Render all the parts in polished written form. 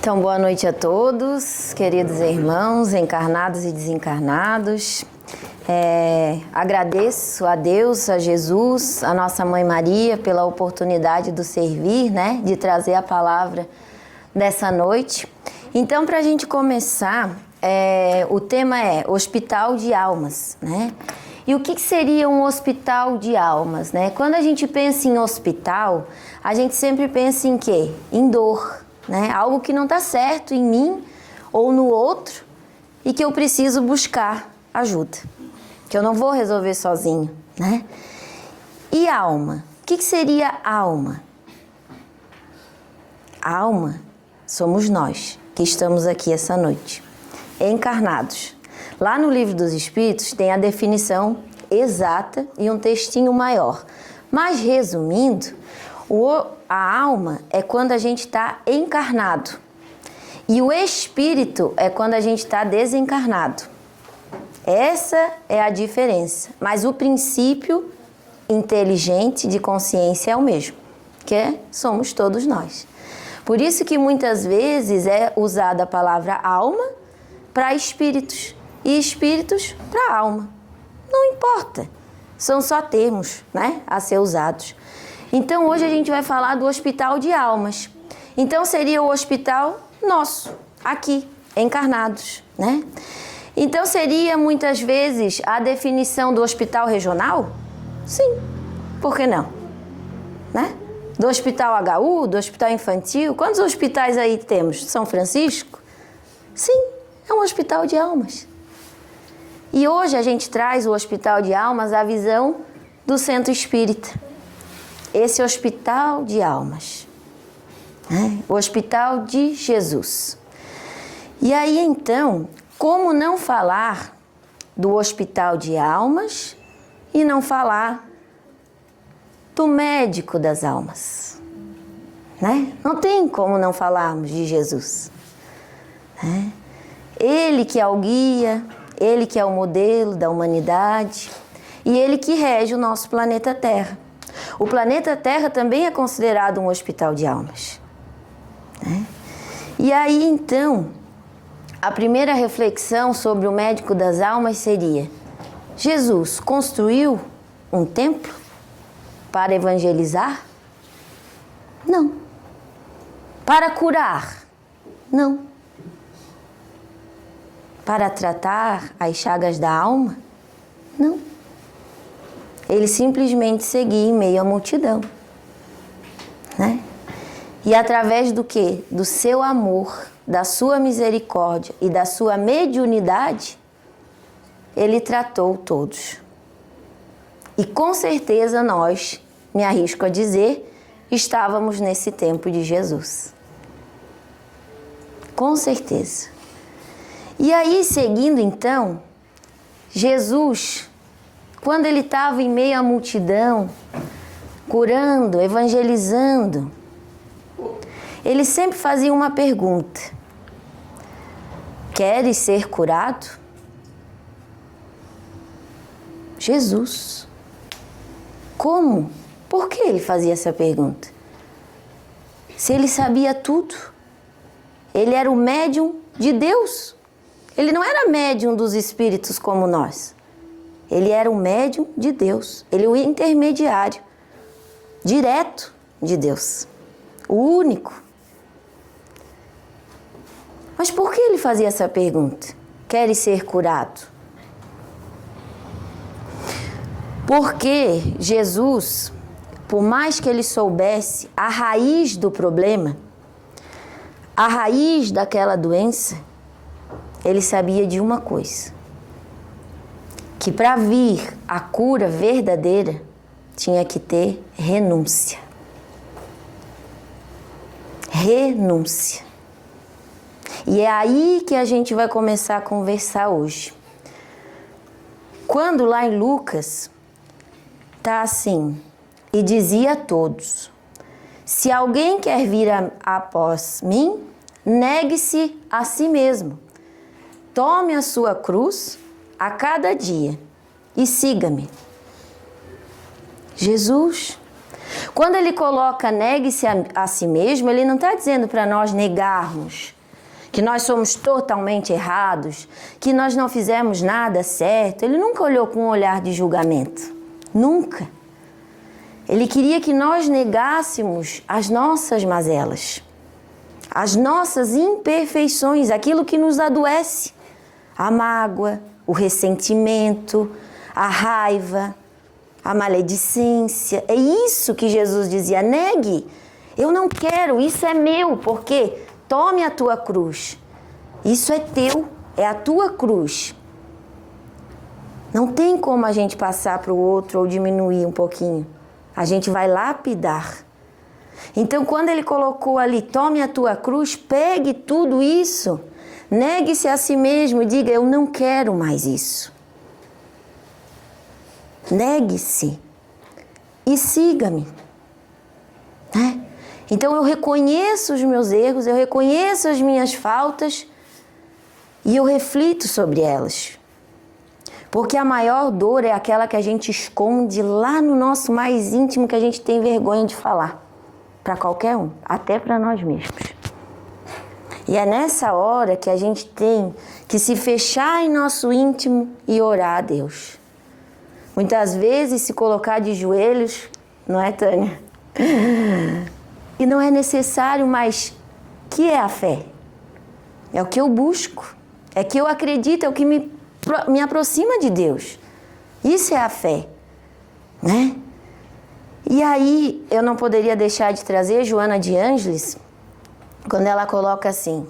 Então, boa noite a todos, queridos irmãos, encarnados e desencarnados. Agradeço a Deus, a Jesus, a Nossa Mãe Maria, pela oportunidade do servir, de trazer a palavra dessa noite. Então, para a gente começar, o tema é Hospital de Almas, E o que seria um hospital de almas, Quando a gente pensa em hospital, a gente sempre pensa em quê? Em dor, Algo que não está certo em mim ou no outro e que eu preciso buscar ajuda, que eu não vou resolver sozinho, E alma? O que seria alma? Alma somos nós que estamos aqui essa noite, encarnados. Lá no Livro dos Espíritos tem a definição exata e um textinho maior. Mas resumindo, a alma é quando a gente está encarnado. E o espírito é quando a gente está desencarnado. Essa é a diferença. Mas o princípio inteligente de consciência é o mesmo, somos todos nós. Por isso que muitas vezes é usada a palavra alma para espíritos e espíritos para alma. Não importa, são só termos, a ser usados. Então hoje a gente vai falar do hospital de almas. Então seria o hospital nosso, aqui, encarnados, Então seria muitas vezes a definição do hospital regional? Sim, por que não? Do hospital HU, do hospital infantil, quantos hospitais aí temos? São Francisco? Sim, é um hospital de almas. E hoje a gente traz o hospital de almas à visão do centro espírita. Esse hospital de almas, o hospital de Jesus. E aí então, como não falar do hospital de almas e não falar do médico das almas? Não tem como não falarmos de Jesus. Ele que é o guia, ele que é o modelo da humanidade e ele que rege o nosso planeta Terra. O planeta Terra também é considerado um hospital de almas. E aí, então, a primeira reflexão sobre o médico das almas seria: Jesus construiu um templo para evangelizar? Não. Para curar? Não. Para tratar as chagas da alma? Não. Ele simplesmente seguia em meio à multidão. E através do quê? Do seu amor, da sua misericórdia e da sua mediunidade, ele tratou todos. E com certeza nós, me arrisco a dizer, estávamos nesse tempo de Jesus. Com certeza. E aí, seguindo então, Jesus, quando ele estava em meio à multidão, curando, evangelizando, ele sempre fazia uma pergunta: queres ser curado? Jesus. Como? Por que ele fazia essa pergunta? Se ele sabia tudo, ele era o médium de Deus. Ele não era médium dos espíritos como nós. Ele era o médium de Deus. Ele é o intermediário, direto de Deus. O único. Mas por que ele fazia essa pergunta? Queres ser curado? Porque Jesus, por mais que ele soubesse a raiz do problema, a raiz daquela doença, ele sabia de uma coisa: que para vir a cura verdadeira, tinha que ter renúncia. Renúncia. E é aí que a gente vai começar a conversar hoje. Quando lá em Lucas, está assim: e dizia a todos: se alguém quer vir após mim, negue-se a si mesmo. Tome a sua cruz a cada dia e siga-me. Jesus, quando ele coloca negue-se a si mesmo, ele não está dizendo para nós negarmos que nós somos totalmente errados, que nós não fizemos nada certo. Ele nunca olhou com um olhar de julgamento. Nunca. Ele queria que nós negássemos as nossas mazelas, as nossas imperfeições, aquilo que nos adoece, a mágoa, o ressentimento, a raiva, a maledicência. É isso que Jesus dizia: negue. Eu não quero, isso é meu, porque tome a tua cruz. Isso é teu, é a tua cruz. Não tem como a gente passar para o outro ou diminuir um pouquinho. A gente vai lapidar. Então, quando ele colocou ali, tome a tua cruz, pegue tudo isso, negue-se a si mesmo e diga: eu não quero mais isso. Negue-se e siga-me. Né? Então, eu reconheço os meus erros, eu reconheço as minhas faltas e eu reflito sobre elas. Porque a maior dor é aquela que a gente esconde lá no nosso mais íntimo, que a gente tem vergonha de falar. Para qualquer um, até para nós mesmos. E é nessa hora que a gente tem que se fechar em nosso íntimo e orar a Deus. Muitas vezes se colocar de joelhos, não é, Tânia? E não é necessário, mas que é a fé? É o que eu busco, é que eu acredito, é o que me aproxima de Deus. Isso é a fé, né? E aí eu não poderia deixar de trazer Joana de Ângeles, quando ela coloca assim: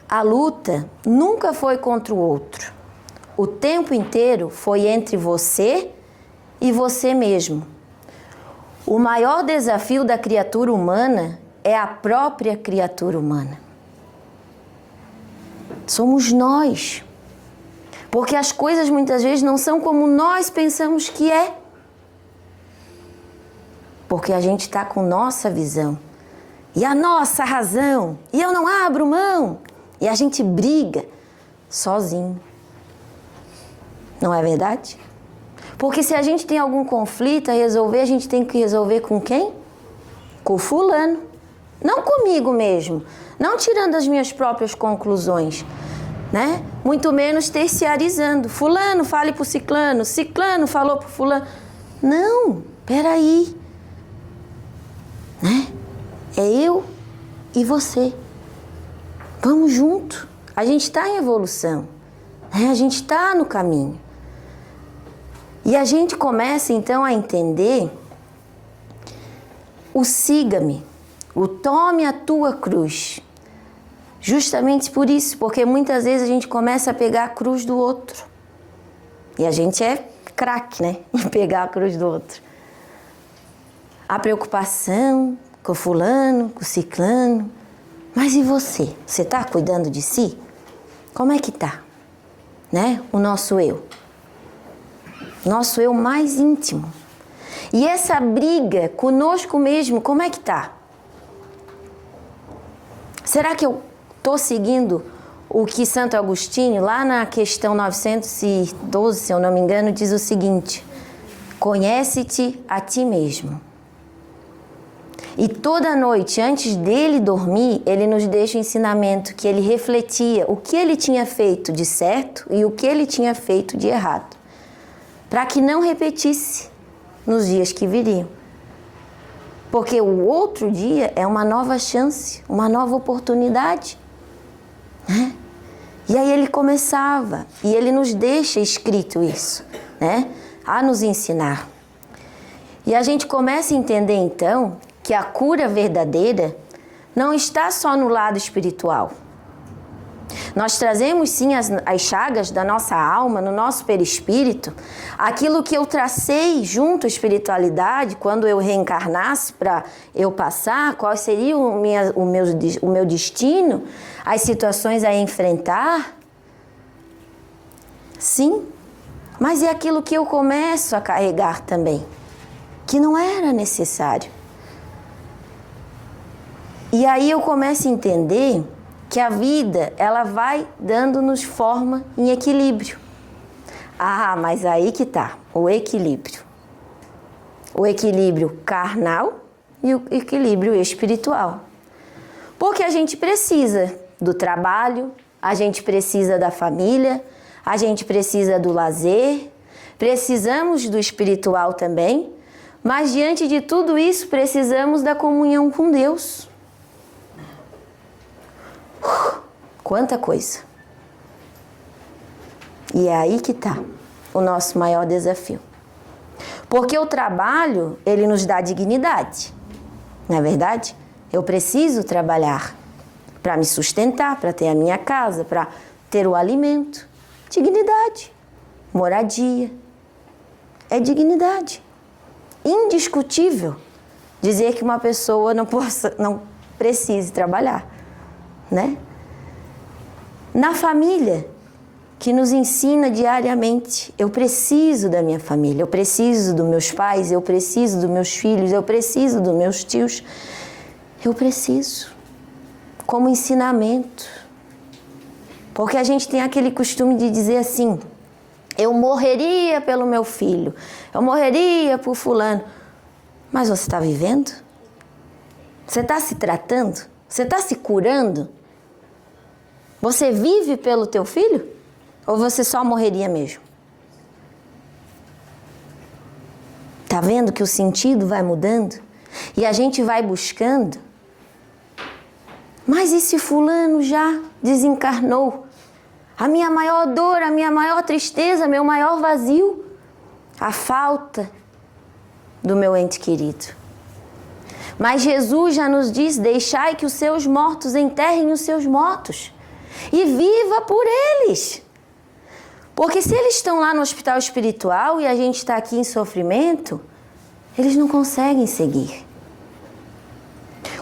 a luta nunca foi contra o outro. O tempo inteiro foi entre você e você mesmo. O maior desafio da criatura humana é a própria criatura humana. Somos nós. Porque as coisas muitas vezes não são como nós pensamos que é. Porque a gente está com nossa visão e a nossa razão. E eu não abro mão. E a gente briga sozinho. Não é verdade? Porque se a gente tem algum conflito a resolver, a gente tem que resolver com quem? Com o fulano. Não comigo mesmo. Não tirando as minhas próprias conclusões, né? Muito menos terciarizando. Fulano, fale pro ciclano. Ciclano falou pro fulano. Não, peraí. Né? É eu e você. Vamos junto. A gente está em evolução. Né? A gente está no caminho. E a gente começa então a entender o siga-me, o tome a tua cruz. Justamente por isso, porque muitas vezes a gente começa a pegar a cruz do outro. E a gente é craque, né? Em pegar a cruz do outro. A preocupação com o fulano, com o ciclano. Mas e você? Você está cuidando de si? Como é que tá? Né? O nosso eu. Nosso eu mais íntimo. E essa briga conosco mesmo, como é que tá? Será que eu estou seguindo o que Santo Agostinho, lá na questão 912, se eu não me engano, diz o seguinte: conhece-te a ti mesmo. E toda noite, antes dele dormir, ele nos deixa o ensinamento que ele refletia o que ele tinha feito de certo e o que ele tinha feito de errado, para que não repetisse nos dias que viriam. Porque o outro dia é uma nova chance, uma nova oportunidade. Né? E aí ele começava, e ele nos deixa escrito isso, né? A nos ensinar. E a gente começa a entender então que a cura verdadeira não está só no lado espiritual. Nós trazemos sim as chagas da nossa alma, no nosso perispírito, aquilo que eu tracei junto à espiritualidade, quando eu reencarnasse para eu passar, qual seria o meu destino, as situações a enfrentar. Sim, mas é aquilo que eu começo a carregar também, que não era necessário. E aí eu começo a entender que a vida, ela vai dando-nos forma em equilíbrio. Ah, mas aí que tá, o equilíbrio. O equilíbrio carnal e o equilíbrio espiritual. Porque a gente precisa do trabalho, a gente precisa da família, a gente precisa do lazer, precisamos do espiritual também, mas diante de tudo isso precisamos da comunhão com Deus. Quanta coisa! E é aí que está o nosso maior desafio. Porque o trabalho, ele nos dá dignidade, não é verdade? Eu preciso trabalhar para me sustentar, para ter a minha casa, para ter o alimento. Dignidade, moradia, é dignidade. Indiscutível dizer que uma pessoa não precise trabalhar, né? Na família, que nos ensina diariamente, eu preciso da minha família, eu preciso dos meus pais, eu preciso dos meus filhos, eu preciso dos meus tios, eu preciso, como ensinamento. Porque a gente tem aquele costume de dizer assim, eu morreria pelo meu filho, eu morreria por fulano. Mas você está vivendo? Você está se tratando? Você está se curando? Você vive pelo teu filho? Ou você só morreria mesmo? Tá vendo que o sentido vai mudando? E a gente vai buscando. Mas e se fulano já desencarnou? A minha maior dor, a minha maior tristeza, meu maior vazio, a falta do meu ente querido. Mas Jesus já nos diz, deixai que os seus mortos enterrem os seus mortos e viva por eles. Porque se eles estão lá no hospital espiritual e a gente está aqui em sofrimento, eles não conseguem seguir.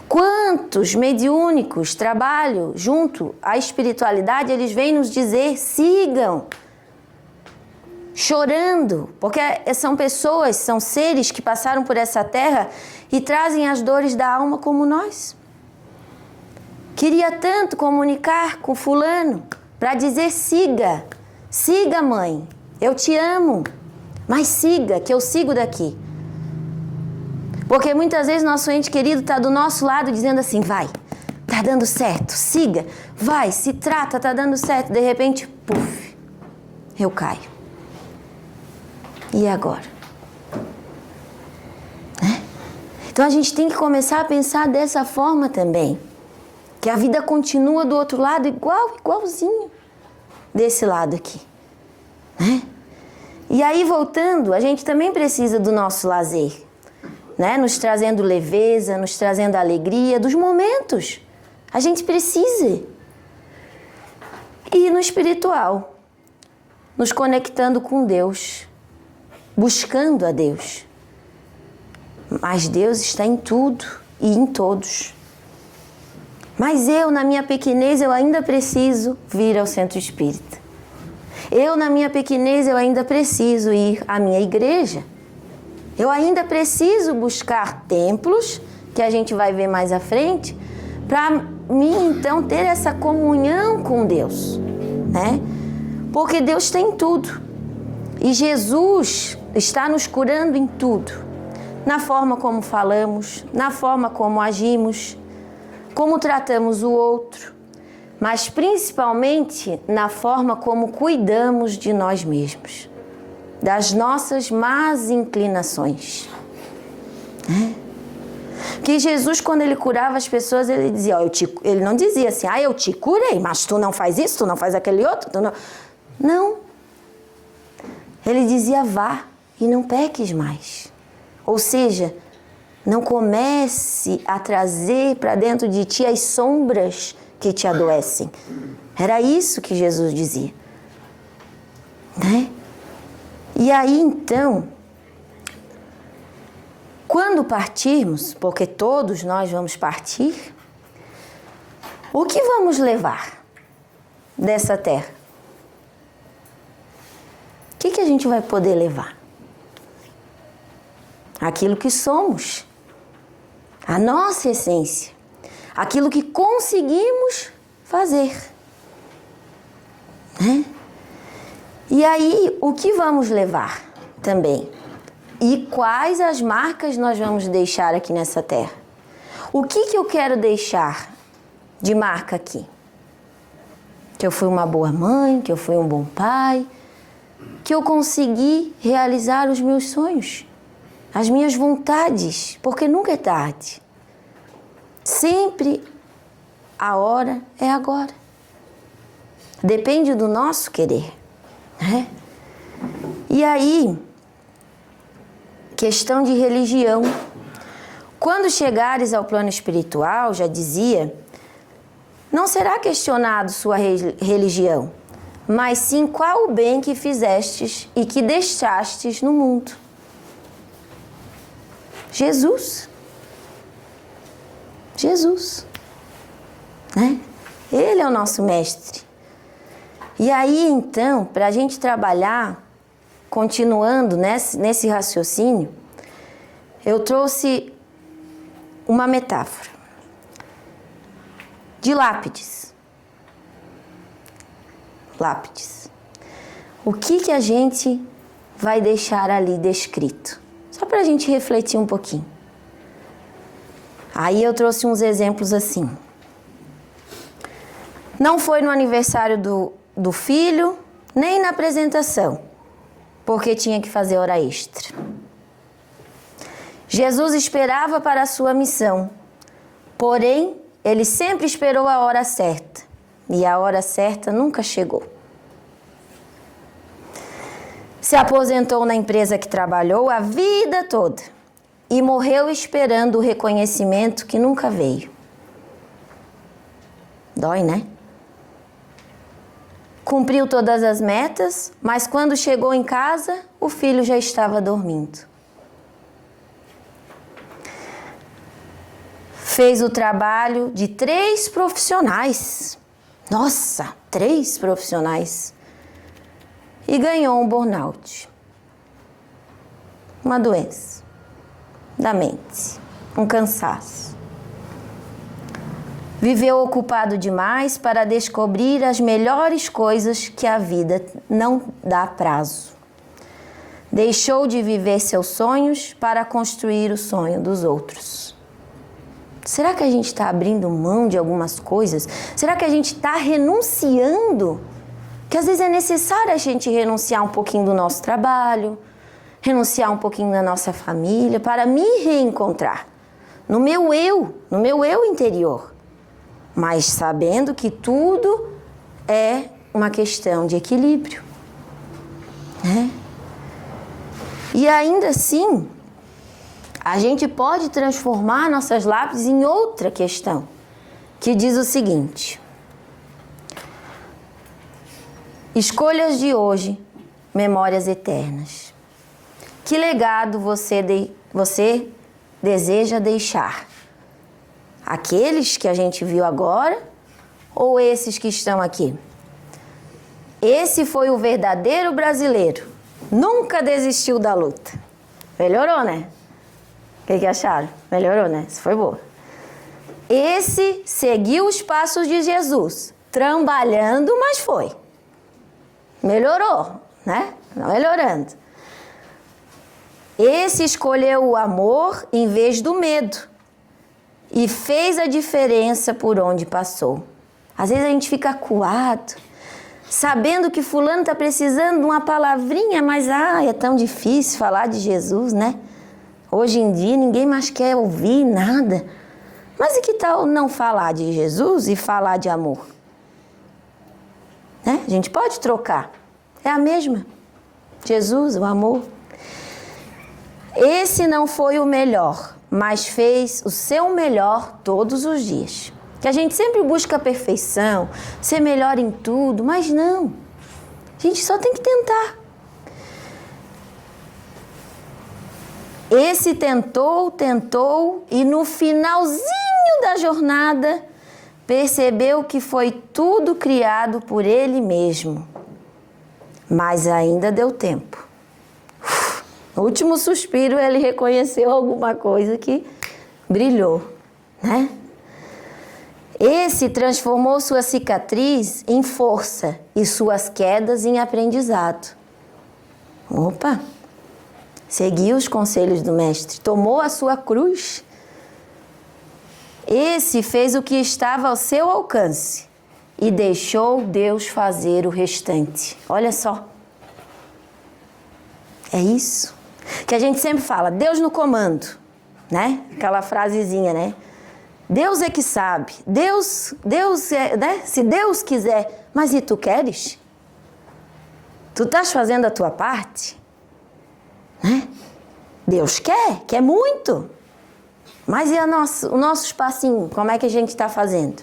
Quantos mediúnicos trabalham junto à espiritualidade, eles vêm nos dizer, sigam, chorando, porque são pessoas, são seres que passaram por essa terra e trazem as dores da alma como nós. Queria tanto comunicar com fulano para dizer, siga, siga mãe, eu te amo, mas siga, que eu sigo daqui. Porque muitas vezes nosso ente querido está do nosso lado dizendo assim, vai, tá dando certo, siga, vai, se trata, tá dando certo. De repente, puf, eu caio. E agora? Então a gente tem que começar a pensar dessa forma também. Que a vida continua do outro lado igualzinho desse lado aqui. E aí voltando, a gente também precisa do nosso lazer. Nos trazendo leveza, nos trazendo alegria dos momentos. A gente precisa. E no espiritual, nos conectando com Deus, buscando a Deus. Mas Deus está em tudo e em todos. Mas eu, na minha pequenez, eu ainda preciso vir ao centro espírita. Eu, na minha pequenez, eu ainda preciso ir à minha igreja. Eu ainda preciso buscar templos, que a gente vai ver mais à frente, para mim, então, ter essa comunhão com Deus, Porque Deus tem tudo. E Jesus está nos curando em tudo. Na forma como falamos, na forma como agimos, como tratamos o outro, mas principalmente na forma como cuidamos de nós mesmos. Das nossas más inclinações. Que Jesus, quando ele curava as pessoas, ele dizia, ele não dizia assim, eu te curei, mas tu não faz isso, tu não faz aquele outro, tu não... Não. Ele dizia, vá e não peques mais. Ou seja, não comece a trazer para dentro de ti as sombras que te adoecem. Era isso que Jesus dizia. E aí, então, quando partirmos, porque todos nós vamos partir, o que vamos levar dessa terra? O que a gente vai poder levar? Aquilo que somos, a nossa essência, aquilo que conseguimos fazer. E aí, o que vamos levar também? E quais as marcas nós vamos deixar aqui nessa terra? O que eu quero deixar de marca aqui? que eu fui uma boa mãe, que eu fui um bom pai, que eu consegui realizar os meus sonhos, as minhas vontades, porque nunca é tarde. Sempre a hora é agora. Depende do nosso querer, né? E aí, questão de religião. Quando chegares ao plano espiritual, já dizia, não será questionado sua religião, mas sim qual o bem que fizestes e que deixastes no mundo. Jesus. Jesus. Né? Ele é o nosso mestre. E aí, então, para a gente trabalhar, continuando nesse raciocínio, eu trouxe uma metáfora de lápides. Lápides. O que a gente vai deixar ali descrito? Só para a gente refletir um pouquinho. Aí eu trouxe uns exemplos assim. Não foi no aniversário do filho, nem na apresentação, porque tinha que fazer hora extra. Jesus esperava para a sua missão, porém, ele sempre esperou a hora certa, e a hora certa nunca chegou. Se aposentou na empresa que trabalhou a vida toda e morreu esperando o reconhecimento que nunca veio. Dói, né? Cumpriu todas as metas, mas quando chegou em casa, o filho já estava dormindo. Fez o trabalho de 3 profissionais. Nossa, 3 profissionais. E ganhou um burnout. Uma doença da mente, um cansaço. Viveu ocupado demais para descobrir as melhores coisas que a vida não dá prazo. Deixou de viver seus sonhos para construir o sonho dos outros. Será que a gente está abrindo mão de algumas coisas? Será que a gente está renunciando? Que às vezes é necessário a gente renunciar um pouquinho do nosso trabalho, renunciar um pouquinho da nossa família para me reencontrar no meu eu interior. Mas sabendo que tudo é uma questão de equilíbrio, né? E ainda assim, a gente pode transformar nossas lápides em outra questão, que diz o seguinte: escolhas de hoje, memórias eternas. Que legado você deseja deixar? Aqueles que a gente viu agora ou esses que estão aqui? Esse foi o verdadeiro brasileiro. Nunca desistiu da luta. Melhorou, né? O que acharam? Melhorou, né? Isso foi boa. Esse seguiu os passos de Jesus, trabalhando, mas foi. Melhorou, né? Melhorando. Esse escolheu o amor em vez do medo e fez a diferença por onde passou. Às vezes a gente fica acuado, sabendo que fulano está precisando de uma palavrinha, mas é tão difícil falar de Jesus, né? Hoje em dia ninguém mais quer ouvir nada. Mas e que tal não falar de Jesus e falar de amor? Né? A gente pode trocar. É a mesma. Jesus, o amor. Esse não foi o melhor, mas fez o seu melhor todos os dias. Que a gente sempre busca a perfeição, ser melhor em tudo, mas não. A gente só tem que tentar. Esse tentou e no finalzinho da jornada percebeu que foi tudo criado por ele mesmo. Mas ainda deu tempo. No último suspiro ele reconheceu alguma coisa que brilhou, né? Esse transformou sua cicatriz em força e suas quedas em aprendizado. Opa! Seguiu os conselhos do mestre, tomou a sua cruz. Esse fez o que estava ao seu alcance e deixou Deus fazer o restante. Olha só. É isso que a gente sempre fala, Deus no comando, né? Aquela frasezinha, né? Deus é que sabe, Deus é, né? Se Deus quiser, mas e tu queres? Tu estás fazendo a tua parte? Né? Deus quer muito. Mas e o nosso espacinho? Como é que a gente está fazendo?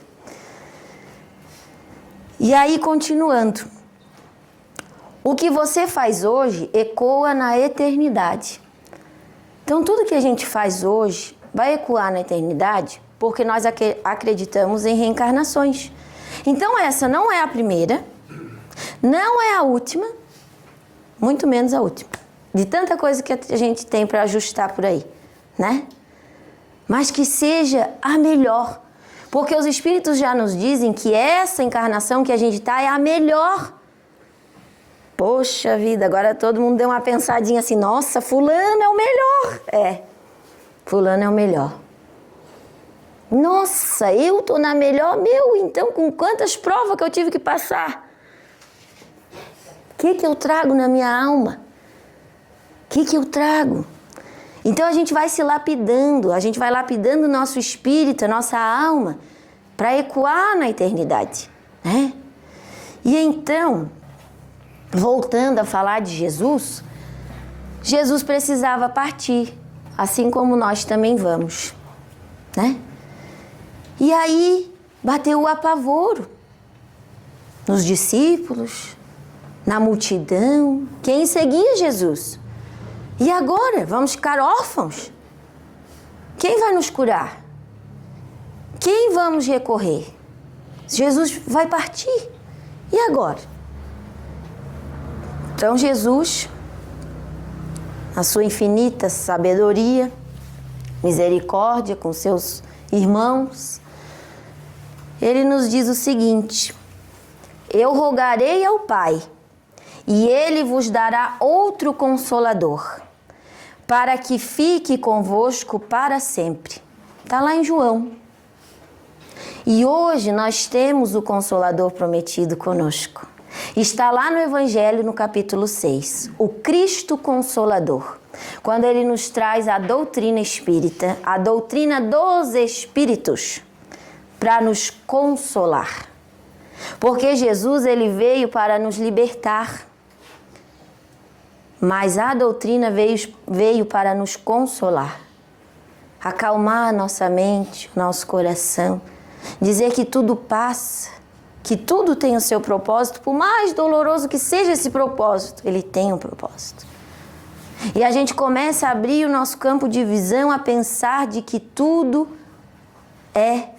E aí, continuando. O que você faz hoje ecoa na eternidade. Então, tudo que a gente faz hoje vai ecoar na eternidade porque nós acreditamos em reencarnações. Então, essa não é a primeira, não é a última, muito menos a última. De tanta coisa que a gente tem para ajustar por aí, né? Mas que seja a melhor. Porque os espíritos já nos dizem que essa encarnação que a gente está é a melhor. Poxa vida, agora todo mundo deu uma pensadinha assim, nossa, fulano é o melhor. É, fulano é o melhor. Nossa, eu tô na melhor, então com quantas provas que eu tive que passar? O que eu trago na minha alma? O que eu trago? Então a gente vai se lapidando, a gente vai lapidando o nosso espírito, a nossa alma, para ecoar na eternidade, né? E então, voltando a falar de Jesus, Jesus precisava partir, assim como nós também vamos, né? E aí bateu o apavoro nos discípulos, na multidão, quem seguia Jesus. E agora? Vamos ficar órfãos? Quem vai nos curar? Quem vamos recorrer? Jesus vai partir. E agora? Então Jesus, na sua infinita sabedoria, misericórdia com seus irmãos, ele nos diz o seguinte: eu rogarei ao Pai, e ele vos dará outro Consolador, para que fique convosco para sempre. Está lá em João. E hoje nós temos o Consolador prometido conosco. Está lá no Evangelho, no capítulo 6, o Cristo Consolador, quando ele nos traz a doutrina espírita, a doutrina dos Espíritos, para nos consolar. Porque Jesus, ele veio para nos libertar, mas a doutrina veio para nos consolar, acalmar a nossa mente, o nosso coração, dizer que tudo passa, que tudo tem o seu propósito, por mais doloroso que seja esse propósito, ele tem um propósito. E a gente começa a abrir o nosso campo de visão, a pensar de que tudo é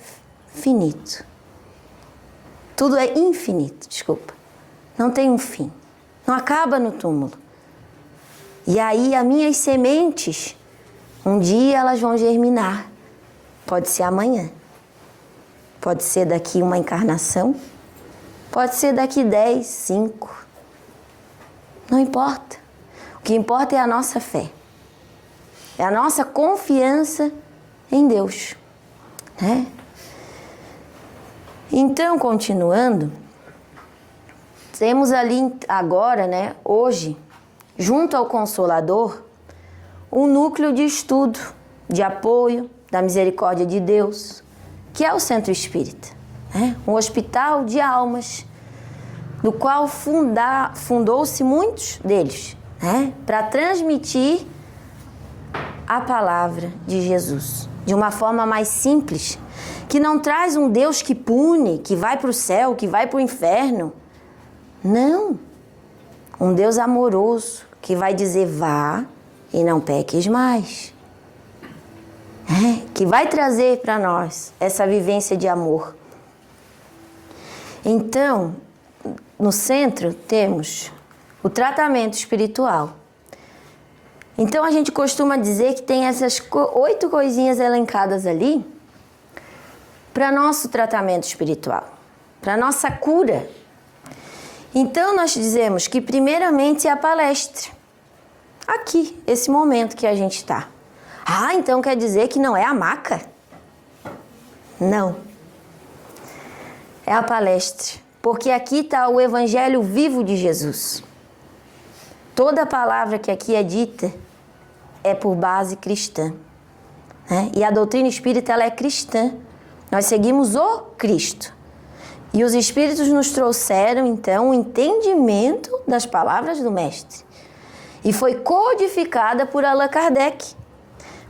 finito. Tudo é infinito, desculpa. Não tem um fim. Não acaba no túmulo. E aí as minhas sementes, um dia elas vão germinar. Pode ser amanhã. Pode ser daqui uma encarnação. Pode ser daqui 10, 5. Não importa. O que importa é a nossa fé. É a nossa confiança em Deus, né? Então, continuando, temos ali agora, né, hoje, junto ao Consolador, um núcleo de estudo, de apoio, da misericórdia de Deus, que é o Centro Espírita, né? Um hospital de almas, do qual fundou-se muitos deles, né, para transmitir a palavra de Jesus de uma forma mais simples, que não traz um Deus que pune, que vai para o céu, que vai para o inferno. Não. Um Deus amoroso, que vai dizer vá e não peques mais. Que vai trazer para nós essa vivência de amor. Então, no centro temos o tratamento espiritual. Então a gente costuma dizer que tem essas 8 coisinhas elencadas ali para nosso tratamento espiritual, para nossa cura. Então nós dizemos que primeiramente é a palestra. Aqui, esse momento que a gente está. Ah, então quer dizer que não é a maca? Não. É a palestra, porque aqui está o evangelho vivo de Jesus. Toda palavra que aqui é dita é por base cristã, né? E a doutrina espírita, ela é cristã. Nós seguimos o Cristo. E os espíritos nos trouxeram, então, o entendimento das palavras do Mestre. E foi codificada por Allan Kardec.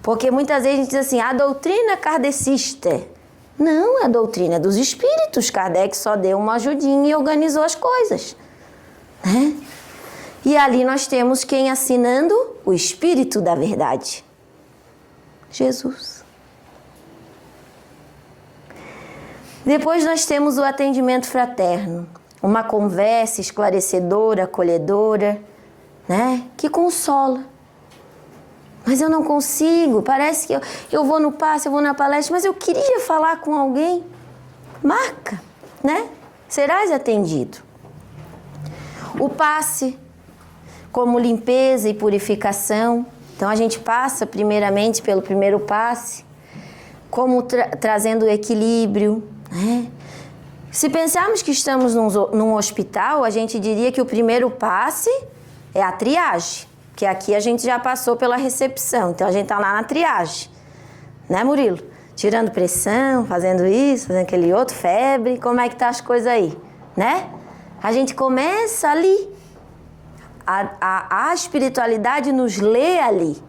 Porque muitas vezes a gente diz assim, a doutrina kardecista. Não, é a doutrina dos espíritos. Kardec só deu uma ajudinha e organizou as coisas, né? E ali nós temos quem assinando? O Espírito da Verdade. Jesus. Depois nós temos o atendimento fraterno. Uma conversa esclarecedora, acolhedora, né? Que consola. Mas eu não consigo, parece que eu vou no passe, eu vou na palestra, mas eu queria falar com alguém. Marca, né? Serás atendido. O passe, como limpeza e purificação. Então a gente passa primeiramente pelo primeiro passe, como trazendo o equilíbrio, né? Se pensarmos que estamos num hospital, a gente diria que o primeiro passe é a triagem, que aqui a gente já passou pela recepção, então a gente está lá na triagem, né, Murilo? Tirando pressão, fazendo isso, fazendo aquele outro, febre, como é que tá as coisas aí, né? A gente começa ali, a espiritualidade nos lê ali,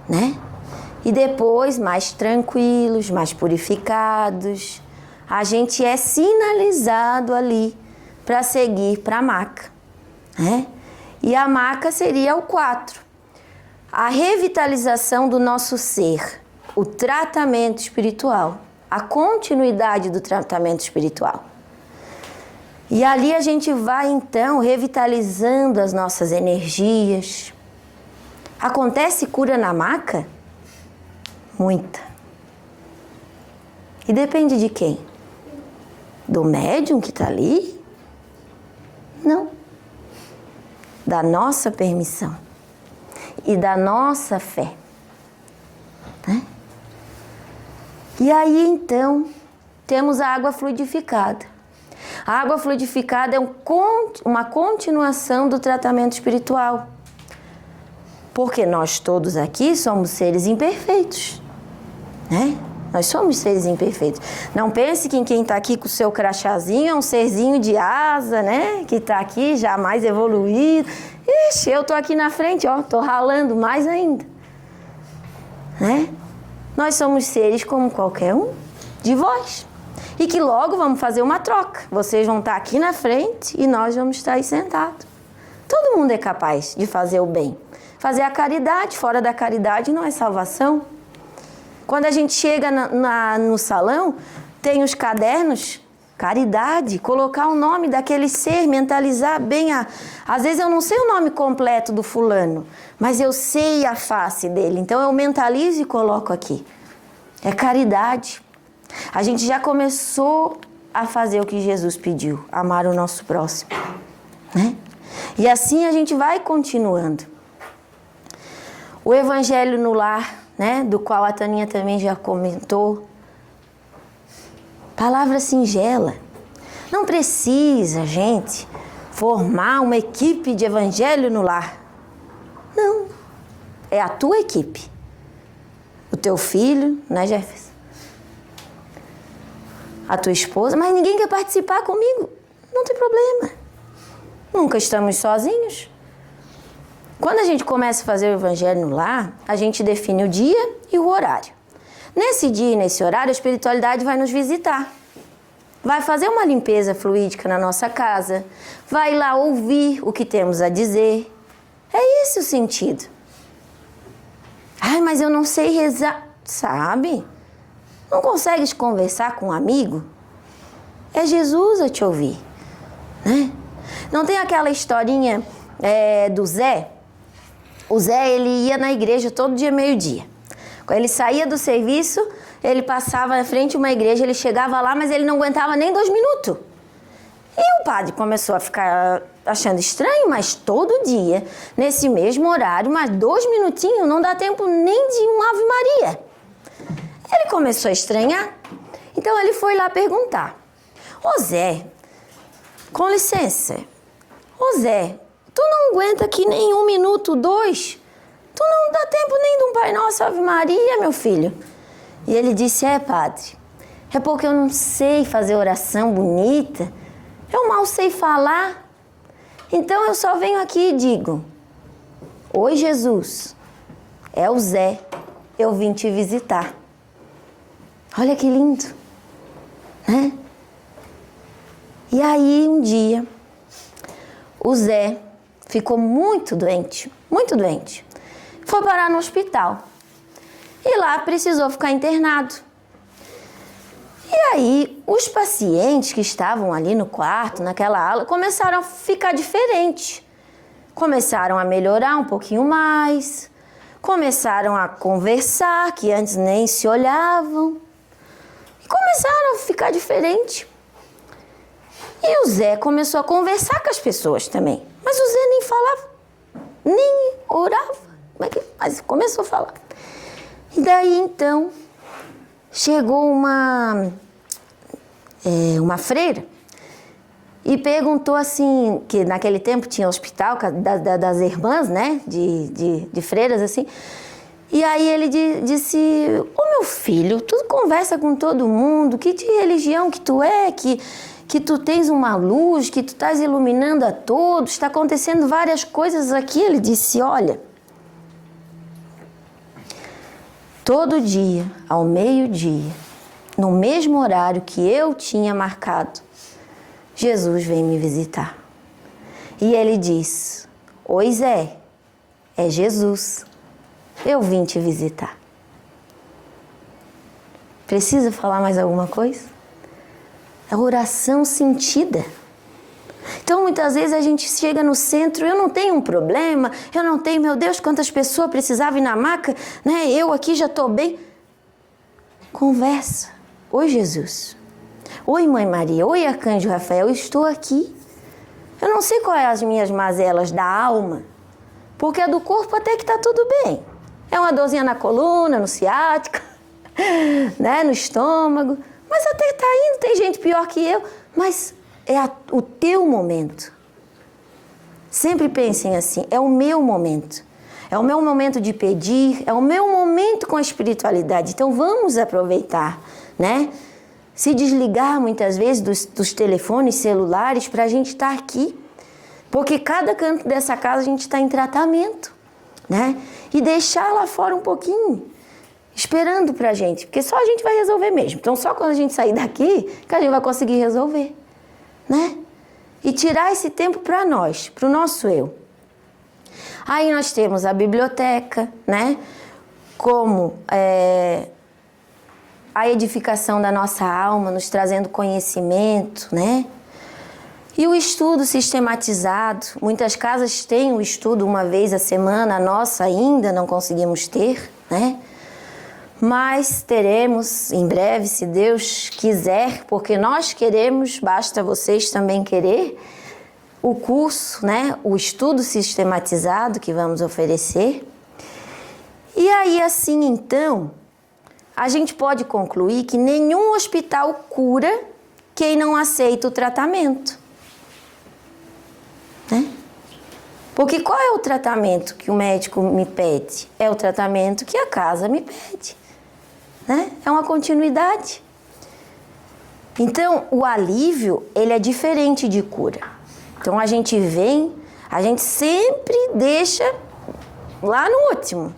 né? E depois, mais tranquilos, mais purificados, a gente é sinalizado ali para seguir para a maca, né? E a maca seria o 4. A revitalização do nosso ser, o tratamento espiritual, a continuidade do tratamento espiritual. E ali a gente vai, então, revitalizando as nossas energias. Acontece cura na maca? Muita. E depende de quem? Do médium que está ali? Não. Da nossa permissão e da nossa fé, né? E aí, então, temos a água fluidificada. A água fluidificada é uma continuação do tratamento espiritual. Porque nós todos aqui somos seres imperfeitos, né? Nós somos seres imperfeitos. Não pense que quem está aqui com o seu crachazinho é um serzinho de asa, né? Que está aqui já mais evoluído. Ixi, eu estou aqui na frente, ó, estou ralando mais ainda, né? Nós somos seres como qualquer um de vós. E que logo vamos fazer uma troca. Vocês vão estar aqui na frente e nós vamos estar aí sentados. Todo mundo é capaz de fazer o bem. Fazer a caridade. Fora da caridade não é salvação. Quando a gente chega no salão, tem os cadernos, caridade, colocar o nome daquele ser, mentalizar bem Às vezes eu não sei o nome completo do fulano, mas eu sei a face dele, então eu mentalizo e coloco aqui. É caridade. A gente já começou a fazer o que Jesus pediu, amar o nosso próximo, né? E assim a gente vai continuando. O Evangelho no Lar, né, do qual a Taninha também já comentou. Palavra singela. Não precisa, gente, formar uma equipe de evangelho no lar. Não. É a tua equipe. O teu filho, né, Jefferson? A tua esposa. Mas ninguém quer participar comigo. Não tem problema. Nunca estamos sozinhos. Quando a gente começa a fazer o evangelho no lar, a gente define o dia e o horário. Nesse dia e nesse horário, a espiritualidade vai nos visitar. Vai fazer uma limpeza fluídica na nossa casa. Vai lá ouvir o que temos a dizer. É esse o sentido. Ai, mas eu não sei rezar. Sabe? Não consegues conversar com um amigo? É Jesus a te ouvir, né? Não tem aquela historinha do Zé? O Zé, ele ia na igreja todo dia meio-dia. Quando ele saía do serviço, ele passava na frente de uma igreja, ele chegava lá, mas ele não aguentava nem 2 minutos. E o padre começou a ficar achando estranho, mas todo dia, nesse mesmo horário, mais 2 minutinhos, não dá tempo nem de uma Ave Maria. Ele começou a estranhar, então ele foi lá perguntar. Ô Zé, com licença. Ô Zé, tu não aguenta aqui nem 1 minuto, 2? Tu não dá tempo nem de um Pai Nosso, Ave Maria, meu filho. E ele disse, padre, é porque eu não sei fazer oração bonita. Eu mal sei falar. Então eu só venho aqui e digo, oi Jesus, é o Zé, eu vim te visitar. Olha que lindo, né? E aí um dia, o Zé ficou muito doente, foi parar no hospital e lá precisou ficar internado. E aí, os pacientes que estavam ali no quarto, naquela ala, começaram a ficar diferentes. Começaram a melhorar um pouquinho mais, começaram a conversar, que antes nem se olhavam, e começaram a ficar diferentes. E o Zé começou a conversar com as pessoas também, mas o Zé nem falava, nem orava, mas começou a falar. E daí, então, chegou uma freira e perguntou assim, que naquele tempo tinha hospital das irmãs, né, de freiras assim, e aí ele disse, ô meu filho, tu conversa com todo mundo, que de religião que tu é, que tu tens uma luz, que tu estás iluminando a todos, está acontecendo várias coisas aqui. Ele disse, olha, todo dia, ao meio-dia, no mesmo horário que eu tinha marcado, Jesus vem me visitar. E ele diz, oi Zé, é Jesus, eu vim te visitar. Precisa falar mais alguma coisa? É oração sentida. Então, muitas vezes a gente chega no centro, eu não tenho um problema, eu não tenho, meu Deus, quantas pessoas precisavam ir na maca, né? Eu aqui já estou bem. Conversa. Oi, Jesus. Oi, Mãe Maria. Oi, Arcanjo Rafael. Eu estou aqui. Eu não sei quais são as minhas mazelas da alma, porque a do corpo até que está tudo bem. É uma dorzinha na coluna, no ciático, né? No estômago. Mas até está indo, tem gente pior que eu, mas é o teu momento. Sempre pensem assim, é o meu momento. É o meu momento de pedir, é o meu momento com a espiritualidade. Então vamos aproveitar, né? Se desligar muitas vezes dos telefones celulares para a gente estar aqui. Porque cada canto dessa casa a gente está em tratamento, né? E deixar lá fora um pouquinho, esperando pra gente, porque só a gente vai resolver mesmo. Então só quando a gente sair daqui que a gente vai conseguir resolver, né? E tirar esse tempo para nós, para o nosso eu. Aí nós temos a biblioteca, né? Como a edificação da nossa alma, nos trazendo conhecimento, né? E o estudo sistematizado. Muitas casas têm o estudo uma vez a semana, a nossa ainda não conseguimos ter, né? Mas teremos em breve, se Deus quiser, porque nós queremos, basta vocês também querer, o curso, né? O estudo sistematizado que vamos oferecer. E aí, assim, então, a gente pode concluir que nenhum hospital cura quem não aceita o tratamento, né? Porque qual é o tratamento que o médico me pede? É o tratamento que a casa me pede, né? É uma continuidade. Então, o alívio, ele é diferente de cura. Então, a gente sempre deixa lá no último.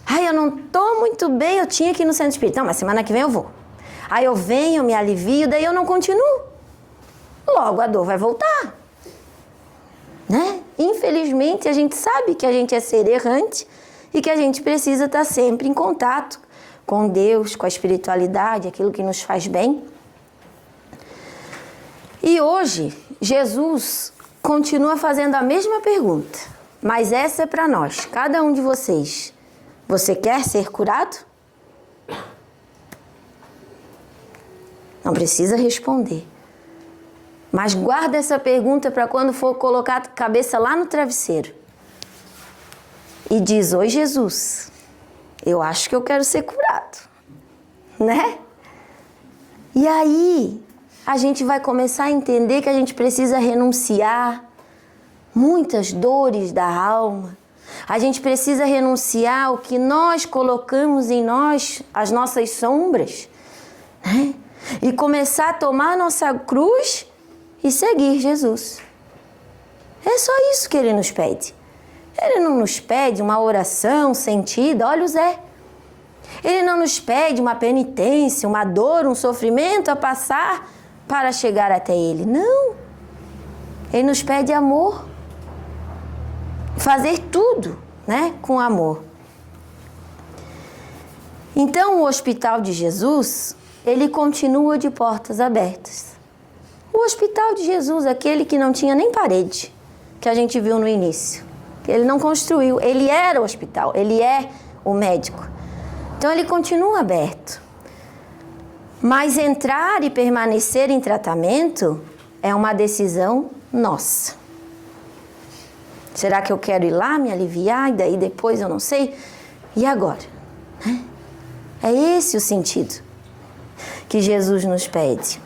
Ai, eu não tô muito bem, eu tinha que ir no centro espírita. Não, mas semana que vem eu vou. Aí eu venho, eu me alivio, daí eu não continuo. Logo a dor vai voltar, né? Infelizmente, a gente sabe que a gente é ser errante e que a gente precisa estar sempre em contato com Deus, com a espiritualidade, aquilo que nos faz bem. E hoje, Jesus continua fazendo a mesma pergunta, mas essa é para nós, cada um de vocês. Você quer ser curado? Não precisa responder. Mas guarda essa pergunta para quando for colocar a cabeça lá no travesseiro. E diz, oi Jesus, eu acho que eu quero ser curado, né? E aí, a gente vai começar a entender que a gente precisa renunciar muitas dores da alma. A gente precisa renunciar ao que nós colocamos em nós, as nossas sombras, né? E começar a tomar a nossa cruz e seguir Jesus. É só isso que Ele nos pede. Ele não nos pede uma oração sentida, olha o Zé. Ele não nos pede uma penitência, uma dor, um sofrimento a passar para chegar até Ele. Não. Ele nos pede amor. Fazer tudo, né, com amor. Então, o Hospital de Jesus, ele continua de portas abertas. O Hospital de Jesus, aquele que não tinha nem parede, que a gente viu no início. Ele não construiu, ele era o hospital, ele é o médico. Então, ele continua aberto. Mas entrar e permanecer em tratamento é uma decisão nossa. Será que eu quero ir lá me aliviar e daí depois eu não sei? E agora? É esse o sentido que Jesus nos pede.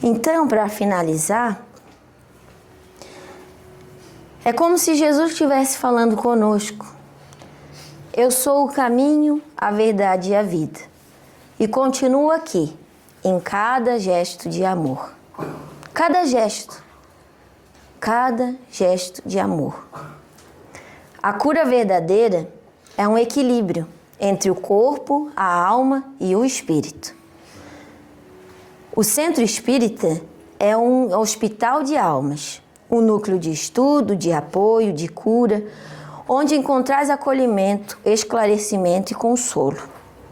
Então, para finalizar, é como se Jesus estivesse falando conosco. Eu sou o caminho, a verdade e a vida. E continuo aqui, em cada gesto de amor. Cada gesto de amor. A cura verdadeira é um equilíbrio entre o corpo, a alma e o espírito. O Centro Espírita é um hospital de almas, um núcleo de estudo, de apoio, de cura, onde encontrais acolhimento, esclarecimento e consolo,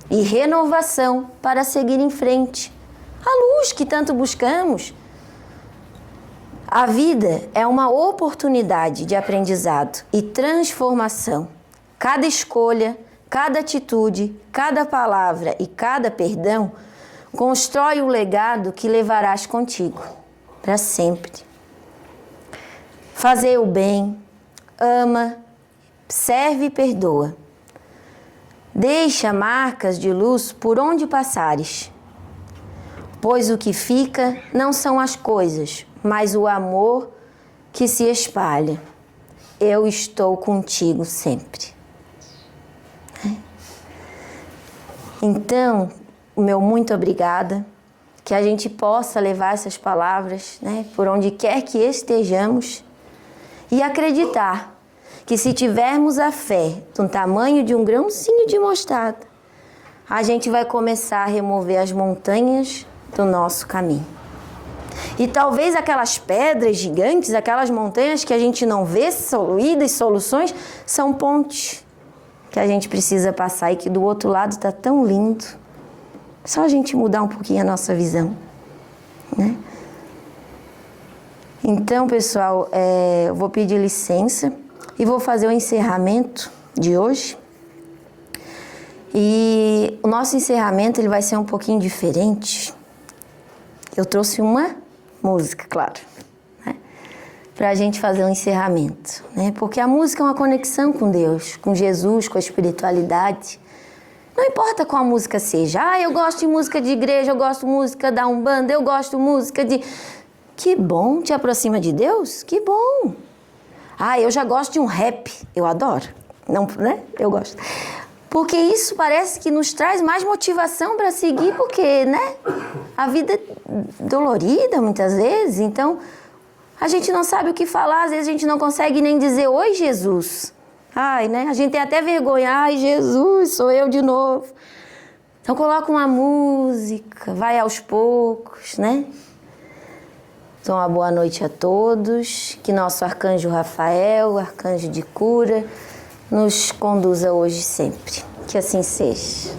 e renovação para seguir em frente. A luz que tanto buscamos. A vida é uma oportunidade de aprendizado e transformação. Cada escolha, cada atitude, cada palavra e cada perdão constrói o legado que levarás contigo para sempre. Fazer o bem, ama, serve e perdoa. Deixa marcas de luz por onde passares, pois o que fica não são as coisas, mas o amor que se espalha. Eu estou contigo sempre. Então, o meu muito obrigada, que a gente possa levar essas palavras, né, por onde quer que estejamos e acreditar que se tivermos a fé do tamanho de um grãozinho de mostarda, a gente vai começar a remover as montanhas do nosso caminho. E talvez aquelas pedras gigantes, aquelas montanhas que a gente não vê soluídas, soluções, são pontes que a gente precisa passar e que do outro lado está tão lindo. Só a gente mudar um pouquinho a nossa visão, né? Então, pessoal, eu vou pedir licença e vou fazer o encerramento de hoje. E o nosso encerramento ele vai ser um pouquinho diferente. Eu trouxe uma música, claro, né, para a gente fazer um encerramento, né? Porque a música é uma conexão com Deus, com Jesus, com a espiritualidade. Não importa qual música seja. Eu gosto de música de igreja, eu gosto de música da Umbanda, eu gosto de música de... Que bom, te aproxima de Deus? Que bom. Eu já gosto de um rap, eu adoro. Não, né? Eu gosto. Porque isso parece que nos traz mais motivação para seguir, porque, né? A vida é dolorida muitas vezes, então a gente não sabe o que falar, às vezes a gente não consegue nem dizer oi, Jesus. Né? A gente tem até vergonha. Ai, Jesus, sou eu de novo. Então coloca uma música, vai aos poucos, né? Então, uma boa noite a todos. Que nosso arcanjo Rafael, o arcanjo de cura, nos conduza hoje e sempre. Que assim seja.